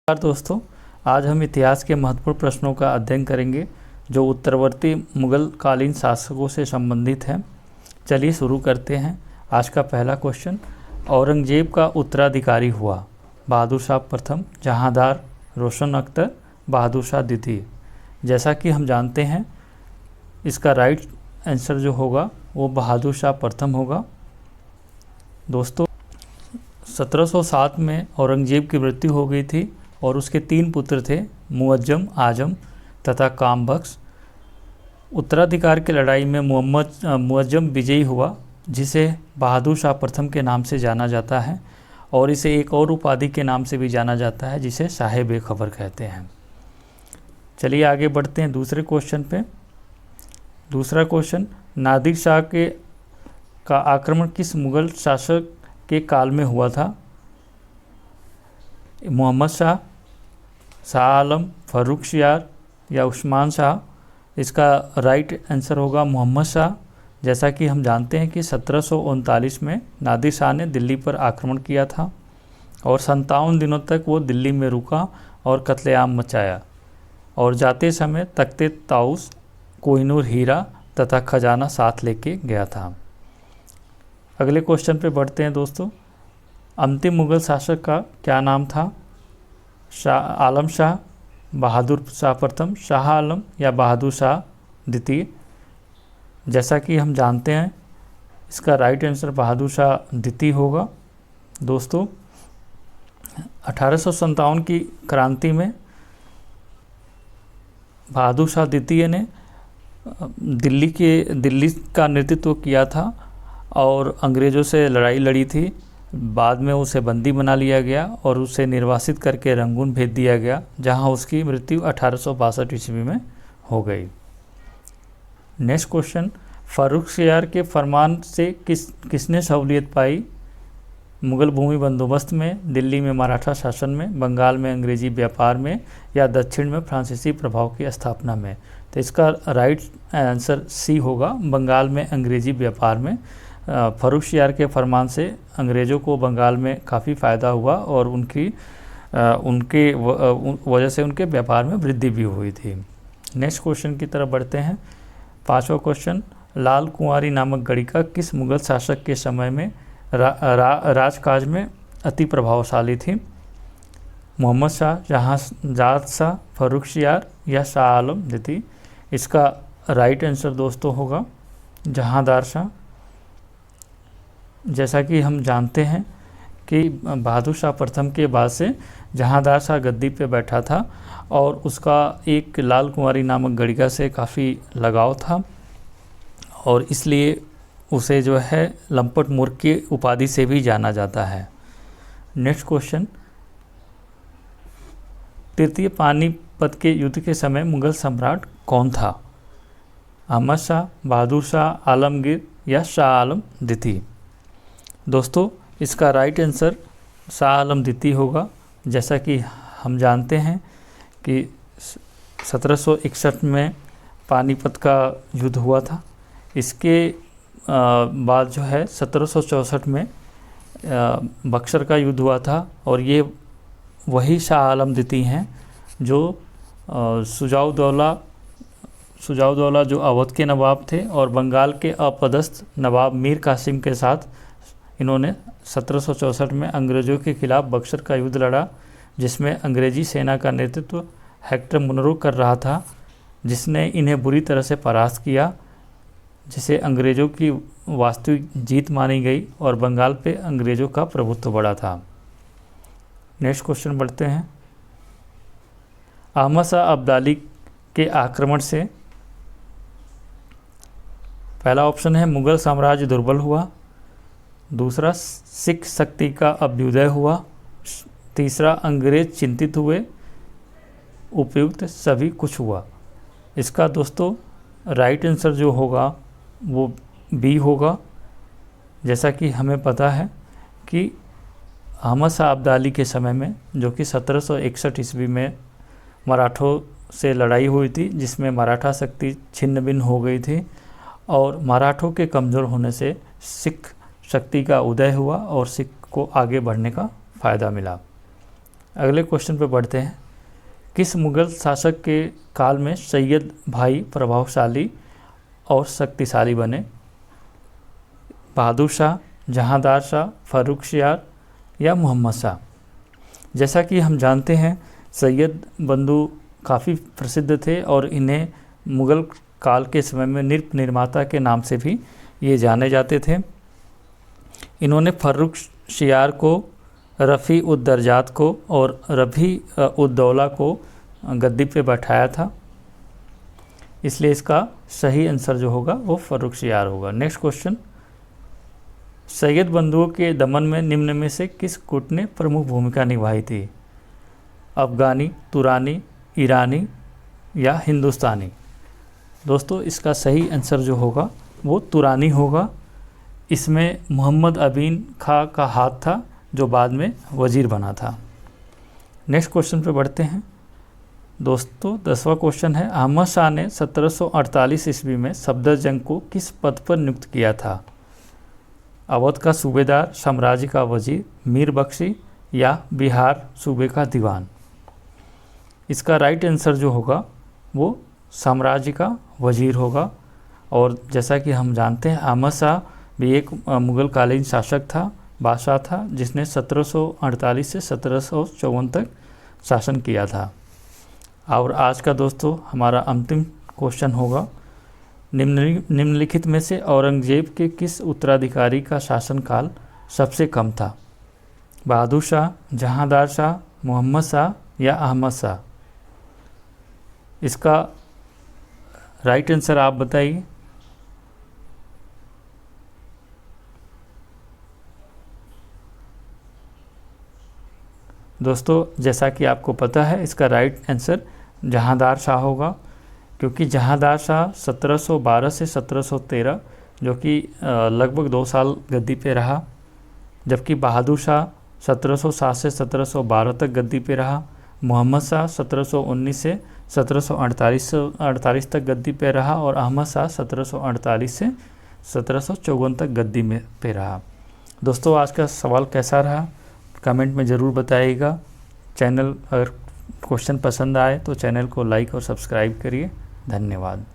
नमस्कार दोस्तों, आज हम इतिहास के महत्वपूर्ण प्रश्नों का अध्ययन करेंगे जो उत्तरवर्ती मुगल कालीन शासकों से संबंधित हैं। चलिए शुरू करते हैं। आज का पहला क्वेश्चन, औरंगजेब का उत्तराधिकारी हुआ? बहादुर शाह प्रथम, जहांदार, रोशन अख्तर, बहादुर शाह द्वितीय। जैसा कि हम जानते हैं इसका राइट आंसर जो होगा वो बहादुर शाह प्रथम होगा। दोस्तों 1707 में औरंगजेब की मृत्यु हो गई थी और उसके 3 पुत्र थे, मुअज्जम, आजम तथा कामबख्श। उत्तराधिकार की लड़ाई में मुअज्जम विजयी हुआ, जिसे बहादुर शाह प्रथम के नाम से जाना जाता है और इसे एक और उपाधि के नाम से भी जाना जाता है जिसे साहिब खबर कहते हैं। चलिए आगे बढ़ते हैं दूसरे क्वेश्चन पे। दूसरा क्वेश्चन, नादिर शाह का आक्रमण किस मुगल शासक के काल में हुआ था? मोहम्मद शाह, शाह आलम, फर्रुखशियार या उस्मान शाह। इसका राइट आंसर होगा मोहम्मद शाह। जैसा कि हम जानते हैं कि 1739 में नादिर शाह ने दिल्ली पर आक्रमण किया था और 57 दिनों तक वो दिल्ली में रुका और कत्लेआम मचाया और जाते समय तख्ते ताउस, कोहिनूर हीरा तथा खजाना साथ लेके गया था। अगले क्वेश्चन पे बढ़ते हैं दोस्तों। अंतिम मुगल शासक का क्या नाम था? आलम शाह, बहादुर शाह प्रथम, शाह आलम या बहादुर शाह द्वितीय। जैसा कि हम जानते हैं इसका राइट आंसर बहादुर शाह द्वितीय होगा। दोस्तों 1857 की क्रांति में बहादुर शाह द्वितीय ने दिल्ली का नेतृत्व किया था और अंग्रेज़ों से लड़ाई लड़ी थी। बाद में उसे बंदी बना लिया गया और उसे निर्वासित करके रंगून भेज दिया गया, जहां उसकी मृत्यु 1862 ईस्वी में हो गई। नेक्स्ट क्वेश्चन, फर्रुखशियार के फरमान से किसने सहूलियत पाई? मुगल भूमि बंदोबस्त में, दिल्ली में मराठा शासन में, बंगाल में अंग्रेजी व्यापार में या दक्षिण में फ्रांसीसी प्रभाव की स्थापना में। तो इसका राइट आंसर सी होगा, बंगाल में अंग्रेजी व्यापार में। फर्रुखशियार के फरमान से अंग्रेज़ों को बंगाल में काफ़ी फ़ायदा हुआ और उनके वजह से उनके व्यापार में वृद्धि भी हुई थी। नेक्स्ट क्वेश्चन की तरफ बढ़ते हैं। पांचवा क्वेश्चन, लाल कुंवारी नामक गणिका किस मुगल शासक के समय में राजकाज में अति प्रभावशाली थी? मोहम्मद शाह, जहांजाद शाह, फर्रुखशियार या शाह आलम द्वितीय। इसका राइट आंसर दोस्तों होगा जहांदार शाह। जैसा कि हम जानते हैं कि बहादुर शाह प्रथम के बाद से जहांदार शाह गद्दी पे बैठा था और उसका एक लाल कुंवारी नामक गणिका से काफ़ी लगाव था और इसलिए उसे जो है लंपट मूर्ख की उपाधि से भी जाना जाता है। नेक्स्ट क्वेश्चन, तृतीय पानीपत के युद्ध के समय मुगल सम्राट कौन था? अहमद शाह, बहादुर शाह आलमगीर या शाह आलम द्वितीय। दोस्तों इसका राइट आंसर शाह आलम द्वितीय होगा। जैसा कि हम जानते हैं कि 1761 में पानीपत का युद्ध हुआ था। इसके बाद जो है 1764 में बक्सर का युद्ध हुआ था और ये वही शाह आलम द्वितीय हैं जो सुजाउद्दौला जो अवध के नवाब थे और बंगाल के अपदस्थ नवाब मीर कासिम के साथ इन्होंने 1764 में अंग्रेज़ों के खिलाफ बक्सर का युद्ध लड़ा, जिसमें अंग्रेजी सेना का नेतृत्व हेक्टर मुनरो कर रहा था, जिसने इन्हें बुरी तरह से परास्त किया, जिसे अंग्रेज़ों की वास्तविक जीत मानी गई और बंगाल पे अंग्रेज़ों का प्रभुत्व बढ़ा था। नेक्स्ट क्वेश्चन बढ़ते हैं। अहमद शाह अब्दाली के आक्रमण से, पहला ऑप्शन है मुगल साम्राज्य दुर्बल हुआ, दूसरा सिख शक्ति का अभ्युदय हुआ, तीसरा अंग्रेज चिंतित हुए, उपयुक्त सभी कुछ हुआ। इसका दोस्तों राइट आंसर जो होगा वो बी होगा। जैसा कि हमें पता है कि अहमद शाह अब्दाली के समय में, जो कि 1761 ईस्वी में मराठों से लड़ाई हुई थी, जिसमें मराठा शक्ति छिन्न भिन्न हो गई थी और मराठों के कमज़ोर होने से सिख शक्ति का उदय हुआ और सिख को आगे बढ़ने का फ़ायदा मिला। अगले क्वेश्चन पे बढ़ते हैं। किस मुग़ल शासक के काल में सैयद भाई प्रभावशाली और शक्तिशाली बने? बहादुर शाह, जहांदार शाह, फ़र्रुखसियार या मोहम्मद शाह? जैसा कि हम जानते हैं, सैयद बंधु काफ़ी प्रसिद्ध थे और इन्हें मुग़ल काल के समय में नृप निर्माता के नाम से भी ये जाने जाते थे। इन्होंने फ़र्रुखसियार को, रफ़ी उद दरजात को और रबी उद दौला को गद्दी पे बैठाया था, इसलिए इसका सही आंसर जो होगा वो फ़र्रुखसियार होगा। नेक्स्ट क्वेश्चन, सैयद बंधुओं के दमन में निम्न में से किस गुट ने प्रमुख भूमिका निभाई थी? अफ़गानी, तुरानी, ईरानी या हिंदुस्तानी? दोस्तों इसका सही आंसर जो होगा वो तुरानी होगा। इसमें मोहम्मद अमीन खां का हाथ था जो बाद में वज़ीर बना था। नेक्स्ट क्वेश्चन पे बढ़ते हैं। दोस्तों 10वां क्वेश्चन है, अहमद शाह ने 1748 ईस्वी में सफदरजंग को किस पद पर नियुक्त किया था? अवध का सूबेदार, साम्राज्य का वज़ीर, मीर बख्शी या बिहार सूबे का दीवान? इसका राइट आंसर जो होगा वो साम्राज्य का वज़ीर होगा। और जैसा कि हम जानते हैं, अहमद शाह भी एक मुग़ल कालीन शासक था, बादशाह था, जिसने 1748 से 1754 तक शासन किया था। और आज का दोस्तों हमारा अंतिम क्वेश्चन होगा, निम्नलिखित में से औरंगजेब के किस उत्तराधिकारी का शासनकाल सबसे कम था? बहादुर शाह, जहांदार शाह, मोहम्मद शाह या अहमद शाह? इसका राइट आंसर आप बताइए। दोस्तों जैसा कि आपको पता है, इसका राइट आंसर जहांदार शाह होगा, क्योंकि जहांदार शाह 1712 से 1713 जो कि लगभग 2 साल गद्दी पे रहा, जबकि बहादुर शाह 1707 से 1712 तक गद्दी पे रहा। मोहम्मद शाह 1719 से 1748 तक गद्दी पे रहा और अहमद शाह 1748 से 1754 तक गद्दी में पे रहा। दोस्तों आज का सवाल कैसा रहा कमेंट में ज़रूर बताइएगा। चैनल अगर क्वेश्चन पसंद आए तो चैनल को लाइक और सब्सक्राइब करिए। धन्यवाद।